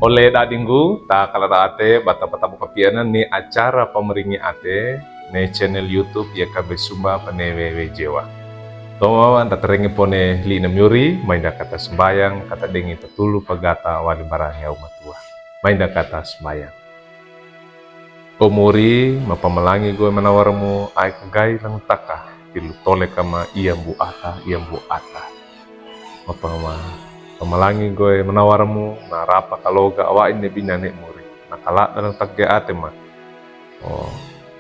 Oleh dadinggu, tak kalada ate bata-bata bukapianan ni acara pemeringi ate ni channel YouTube ya kabe sumba panewe jewa. Tomawan terengi pone li namyuri, mainda kata sembayang, kata dengi tetulu pagata wali barangnya umat tua. Mainda kata sembayang. Omuri mapamelangi gue menawarmu ai kegai lang taka tilu tole kama iya bu ata. Mapama pemalangi gue menawarmu na rapa kaloga awain ne binane muri nakala dalam tagge ate ma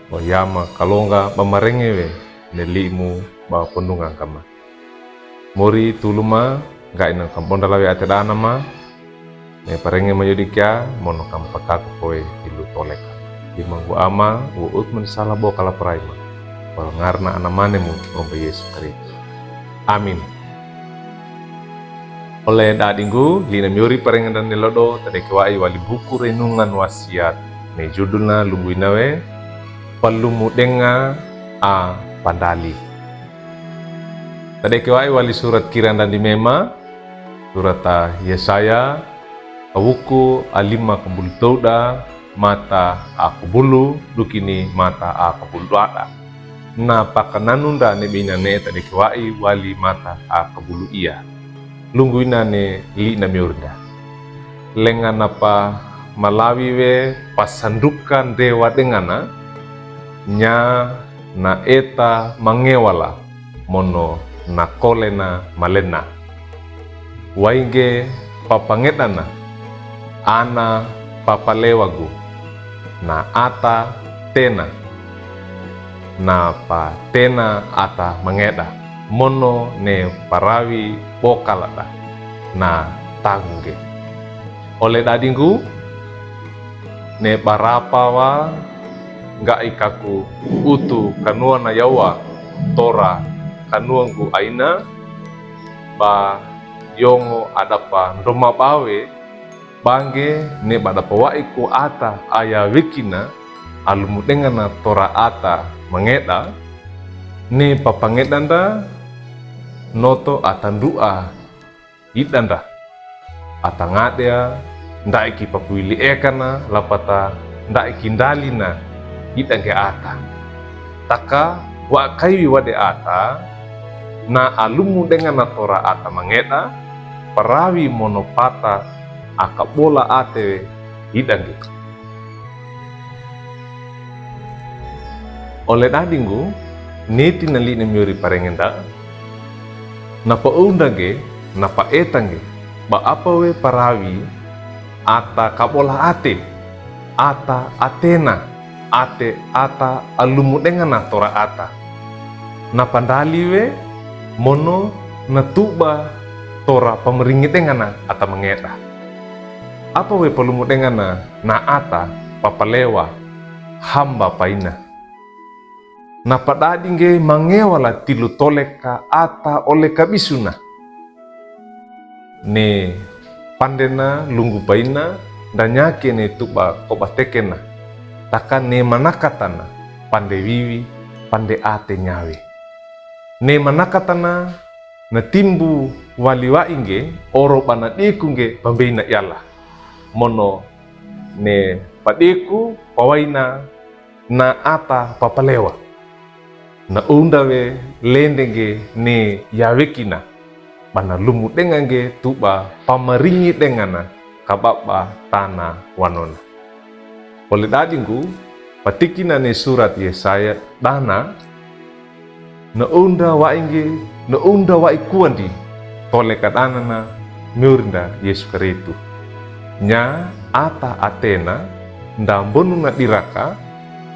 o yama kalonga pamarenge we ne limu ba pundungan kama muri tuluma ga ina kampon dalawe ate dana ma ne parenge mayodikya mono kampaka koe ilu toleka di manggu ama uut men salah bo kala praima parangarna anamanemu rombe Yesus Kristus amin. Oleh dadinggu, lina miuri parengan dan nilodo tadi kewai wali buku renungan wasiat. Ne judulna lumbuinawe palumu denga a pandali. Tadi kewai wali surat kiran dan dimema surat Yesaya awuku alima kembulu toda mata aku bulu dukini mata aku bulu ada. Na pakananunda ne binane tadi kewai wali mata aku bulu iya. Lungguinane li na miurda lengan apa malawi we pasandukan dewa dengana nya na eta mangewala mono na kolena malena waige papangedana ana papalewagu na ata tena na pa tena ata mangeda mono ne parawi pokalada na tangge. Oleh dadingku ne barapawa ga ikaku utu kanua na yawa tora kanuangku aina ba yongo adapa ndoma bawe bange ne badapa waiku ata aya wikina alumudengana tora ata mangeda ne papangedanda noto atandua idanda atangadea ndaiki papuili ekana lapata ndaiki ndalina idange ata taka wa kaiwi wade ata na alumu dengan natora ata mangeda parawi monopata akabola ate idange. Oleh dadinggu neti nali nemiuri parengenda napa undage napa etange ba apa we parawi ata kabola ate ata atena ate ata alumu dengan natora ata napa ndali we mono natuba tora pameringi dengan ata mengeta apa we palumu dengan na ata papalewa hamba paina na padadinge mangewala tilu toleka ata oleh kabisuna ne pandena lunggu baina dan nyake ne tuba kobatekena taka ne manakatana pande wiwi pande ate nyawe ne manakatana na timbu waliwa inge oro panadikunge bambeina yala mono ne padiku pawaina na ata papalewa na undawe lendenge ne yawekina bana lumu dengange tuba pameringi dengana kababa tana wanona. Oleh dadingku patikina ne surat Yesaya dana na unda wainge na unda wa ikuandi tole kadanana miurnda Yesus Kristus nya ata atena ndambonu na diraka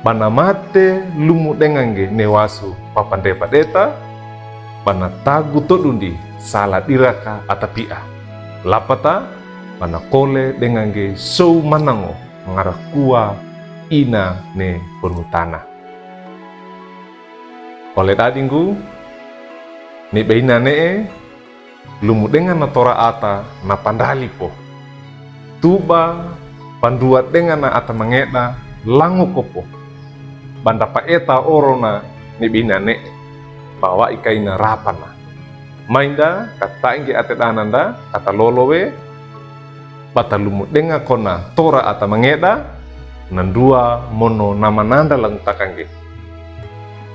bana mate lumu dengange newasu papande padeta bana tagu todundi salah diraka atapia lapata bana kole dengange sou manango ngarakua ina ne penutana. Oleh dadingku ne beina ne lumu dengan natora ata na pandali po tuba panduat dengan na ata mangeda langu kopo banda paeta orona ni binane bawa ikaina rapana mainda kata ingi atet ananda kata lolowe batalumu denga kona tora ata mangeda nandua mono nama nanda lang takangge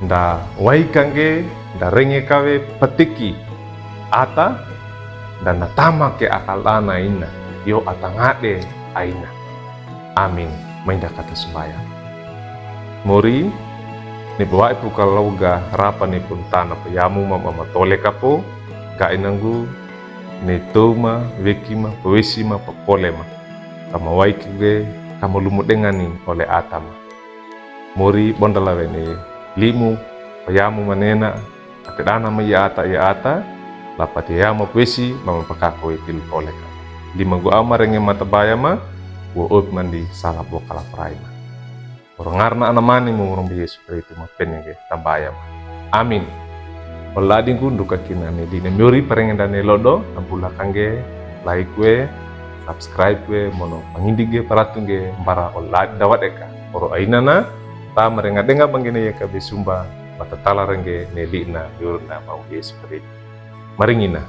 nda waikangge nda renge kawe petiki ata dan natama ke akal ana ina yo atangade aina. Amin. Mainda kata sembahyang. Mori ni bawa ipu kalau ga rapa ni pun tanah payamu mama tole kapo ga inanggu ni tuma wekima pewesima papolema kama waikige kama lumut dengani oleh atama. Mori bondalawe ni limu payamu manena atedana ma ya ata lapati ya ma pesi mama pakako itil oleh ka. Lima gua amarenge mata bayama wo mandi salah bokala praima. Orang ngarna anamani murung Yesus Kristus ma penenge tambayam. Amin. Oladi gundu kakina ni dine miuri parengen dane lodo ampula kangge like we subscribe we mono pangindige paratungge mbara oladi dawat eka. Oro ainana ta merenga denga bangene ya kabe sumba batatala renge nelina yurna mau Yesus Kristus. Maringina